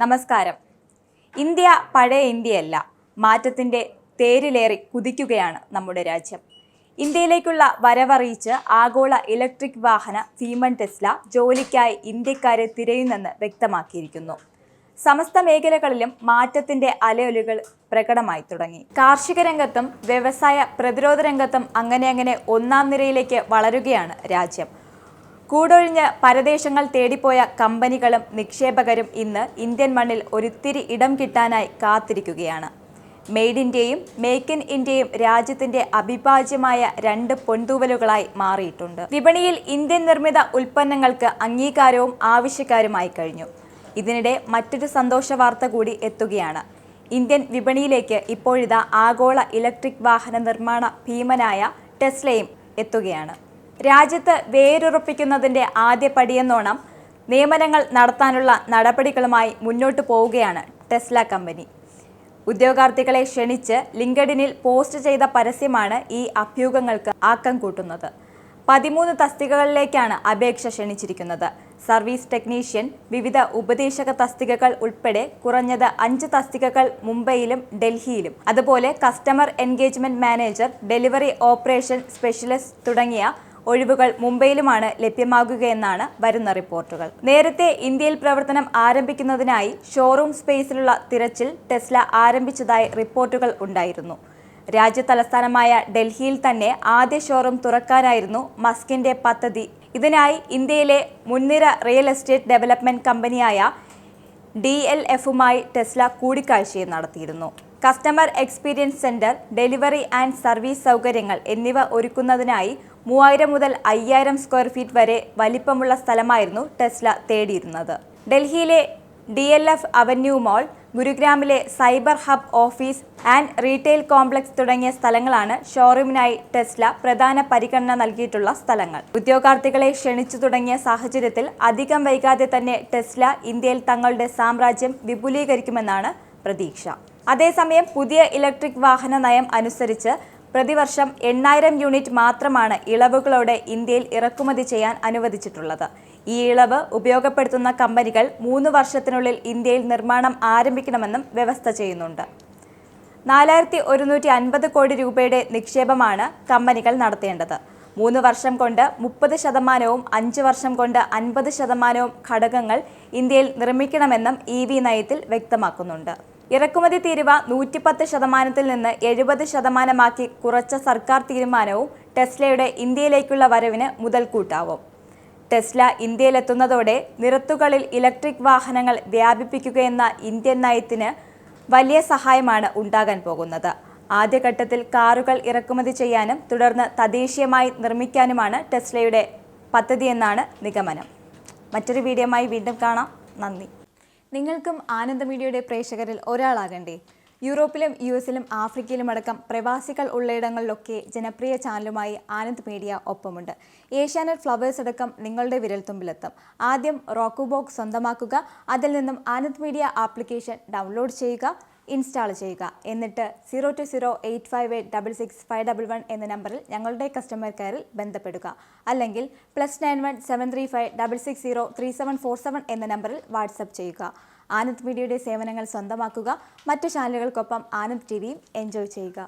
നമസ്കാരം. ഇന്ത്യ പഴയ ഇന്ത്യയല്ല, മാറ്റത്തിൻ്റെ തേരിലേറി കുതിക്കുകയാണ് നമ്മുടെ രാജ്യം. ഇന്ത്യയിലേക്കുള്ള വരവറിയിച്ച് ആഗോള ഇലക്ട്രിക് വാഹന ഭീമൻ ടെസ്ല ജോലിക്കായി ഇന്ത്യക്കാരെ തിരയുന്നെന്ന് വ്യക്തമാക്കിയിരിക്കുന്നു. സമസ്ത മേഖലകളിലും മാറ്റത്തിൻ്റെ അലയൊലികൾ പ്രകടമായി തുടങ്ങി. കാർഷിക രംഗത്തും വ്യവസായ പ്രതിരോധ രംഗത്തും അങ്ങനെ ഒന്നാം നിരയിലേക്ക് വളരുകയാണ് രാജ്യം. കൂടൊഴിഞ്ഞ് പരദേശങ്ങൾ തേടിപ്പോയ കമ്പനികളും നിക്ഷേപകരും ഇന്ന് ഇന്ത്യൻ മണ്ണിൽ ഒരിത്തിരി ഇടം കിട്ടാനായി കാത്തിരിക്കുകയാണ്. മെയ്ഡ് ഇന്ത്യയും മേക്ക് ഇൻ ഇന്ത്യയും രാജ്യത്തിന്റെ അവിഭാജ്യമായ രണ്ട് പൊൻതൂവലുകളായി മാറിയിട്ടുണ്ട്. വിപണിയിൽ ഇന്ത്യൻ നിർമ്മിത ഉൽപ്പന്നങ്ങൾക്ക് അംഗീകാരവും ആവശ്യക്കാരുമായി കഴിഞ്ഞു. ഇതിനിടെ മറ്റൊരു സന്തോഷ വാർത്ത കൂടി എത്തുകയാണ്. ഇന്ത്യൻ വിപണിയിലേക്ക് ഇപ്പോഴിതാ ആഗോള ഇലക്ട്രിക് വാഹന നിർമ്മാണ ഭീമനായ ടെസ്ലയും എത്തുകയാണ്. രാജ്യത്ത് വേരുറപ്പിക്കുന്നതിൻ്റെ ആദ്യ പടിയെന്നോണം നിയമനങ്ങൾ നടത്താനുള്ള നടപടികളുമായി മുന്നോട്ടു പോവുകയാണ് ടെസ്ല കമ്പനി. ഉദ്യോഗാർത്ഥികളെ ക്ഷണിച്ച് ലിങ്കഡിനിൽ പോസ്റ്റ് ചെയ്ത പരസ്യമാണ് ഈ അഭ്യൂഹങ്ങൾക്ക് ആക്കം കൂട്ടുന്നത്. 13 തസ്തികകളിലേക്കാണ് അപേക്ഷ ക്ഷണിച്ചിരിക്കുന്നത്. സർവീസ് ടെക്നീഷ്യൻ, വിവിധ ഉപദേശക തസ്തികകൾ ഉൾപ്പെടെ കുറഞ്ഞത് 5 തസ്തികകൾ മുംബൈയിലും ഡൽഹിയിലും, അതുപോലെ customer engagement manager, delivery operation specialist തുടങ്ങിയ ഒഴിവുകൾ മുംബൈയിലുമാണ് ലഭ്യമാകുകയെന്നാണ് വരുന്ന റിപ്പോർട്ടുകൾ. നേരത്തെ ഇന്ത്യയിൽ പ്രവർത്തനം ആരംഭിക്കുന്നതിനായി ഷോറൂം സ്പേസിലുള്ള തിരച്ചിൽ ടെസ്ല ആരംഭിച്ചതായി റിപ്പോർട്ടുകൾ ഉണ്ടായിരുന്നു. രാജ്യ തലസ്ഥാനമായ ഡൽഹിയിൽ തന്നെ ആദ്യ ഷോറൂം തുറക്കാനായിരുന്നു മസ്കിന്റെ പദ്ധതി. ഇതിനായി ഇന്ത്യയിലെ മുൻനിര റിയൽ എസ്റ്റേറ്റ് ഡെവലപ്മെന്റ് കമ്പനിയായ DLFുമായി ടെസ്ല കൂടിക്കാഴ്ചയും നടത്തിയിരുന്നു. Customer experience centre, delivery and service സൗകര്യങ്ങൾ എന്നിവ ഒരുക്കുന്നതിനായി 3000 മുതൽ 5000 സ്ക്വയർ ഫീറ്റ് വരെ വലിപ്പമുള്ള സ്ഥലമായിരുന്നു ടെസ്ല തേടിയിരുന്നത്. ഡൽഹിയിലെ DLF അവന്യൂ മാൾ, ഗുരുഗ്രാമിലെ cyber hub office and retail complex തുടങ്ങിയ സ്ഥലങ്ങളാണ് ഷോറൂമിനായി ടെസ്ല പ്രധാന പരിഗണന നൽകിയിട്ടുള്ള സ്ഥലങ്ങൾ. ഉദ്യോഗാർത്ഥികളെ ക്ഷണിച്ചു തുടങ്ങിയ സാഹചര്യത്തിൽ അധികം വൈകാതെ തന്നെ ടെസ്ല ഇന്ത്യയിൽ തങ്ങളുടെ സാമ്രാജ്യം വിപുലീകരിക്കുമെന്നാണ് പ്രതീക്ഷ. അതേസമയം പുതിയ ഇലക്ട്രിക് വാഹന നയം അനുസരിച്ച് പ്രതിവർഷം 8000 യൂണിറ്റ് മാത്രമാണ് ഇളവുകളോടെ ഇന്ത്യയിൽ ഇറക്കുമതി ചെയ്യാൻ അനുവദിച്ചിട്ടുള്ളത്. ഈ ഇളവ് ഉപയോഗപ്പെടുത്തുന്ന കമ്പനികൾ 3 വർഷത്തിനുള്ളിൽ ഇന്ത്യയിൽ നിർമ്മാണം ആരംഭിക്കണമെന്നും വ്യവസ്ഥ ചെയ്യുന്നുണ്ട്. 4150 കോടി രൂപയുടെ നിക്ഷേപമാണ് കമ്പനികൾ നടത്തേണ്ടത്. 3 വർഷം കൊണ്ട് 30%വും 5 വർഷം കൊണ്ട് 50%വും ഘടകങ്ങൾ ഇന്ത്യയിൽ നിർമ്മിക്കണമെന്നും EV നയത്തിൽ വ്യക്തമാക്കുന്നുണ്ട്. ഇറക്കുമതി തീരുവ 110%-ൽ നിന്ന് 70%-ആക്കി കുറച്ച സർക്കാർ തീരുമാനവും ടെസ്ലയുടെ ഇന്ത്യയിലേക്കുള്ള വരവിന് മുതൽക്കൂട്ടാവും. ടെസ്ല ഇന്ത്യയിലെത്തുന്നതോടെ നിരത്തുകളിൽ ഇലക്ട്രിക് വാഹനങ്ങൾ വ്യാപിപ്പിക്കുകയെന്ന ഇന്ത്യൻ നയത്തിന് വലിയ സഹായമാണ് ഉണ്ടാകാൻ പോകുന്നത്. ആദ്യഘട്ടത്തിൽ കാറുകൾ ഇറക്കുമതി ചെയ്യാനും തുടർന്ന് തദ്ദേശീയമായി നിർമ്മിക്കാനുമാണ് ടെസ്ലയുടെ പദ്ധതിയെന്നാണ് നിഗമനം. മറ്റൊരു വീഡിയോയുമായി വീണ്ടും കാണാം. നന്ദി. നിങ്ങൾക്കും ആനന്ദ മീഡിയയുടെ പ്രേക്ഷകരിൽ ഒരാളാകണ്ടേ? യൂറോപ്പിലും US-ലും ആഫ്രിക്കയിലുമടക്കം പ്രവാസികൾ ഉള്ളയിടങ്ങളിലൊക്കെ ജനപ്രിയ ചാനലുമായി ആനന്ദ് മീഡിയ ഒപ്പമുണ്ട്. ഏഷ്യാനെറ്റ് ഫ്ലവേഴ്സ് അടക്കം നിങ്ങളുടെ വിരൽത്തുമ്പിലെത്തും. ആദ്യം റോക്കു ബോക്സ് സ്വന്തമാക്കുക. അതിൽ നിന്നും ആനന്ദ് മീഡിയ ആപ്ലിക്കേഷൻ ഡൗൺലോഡ് ചെയ്യുക, ഇൻസ്റ്റാൾ ചെയ്യുക. എന്നിട്ട് 02085866511 എന്ന നമ്പറിൽ ഞങ്ങളുടെ കസ്റ്റമർ കെയറിൽ ബന്ധപ്പെടുക. അല്ലെങ്കിൽ +91 735 660 3747 എന്ന നമ്പറിൽ വാട്സപ്പ് ചെയ്യുക. ആനന്ദ് മീഡിയയുടെ സേവനങ്ങൾ സ്വന്തമാക്കുക. മറ്റു ചാനലുകൾക്കൊപ്പം ആനന്ദ് TVയും എൻജോയ് ചെയ്യുക.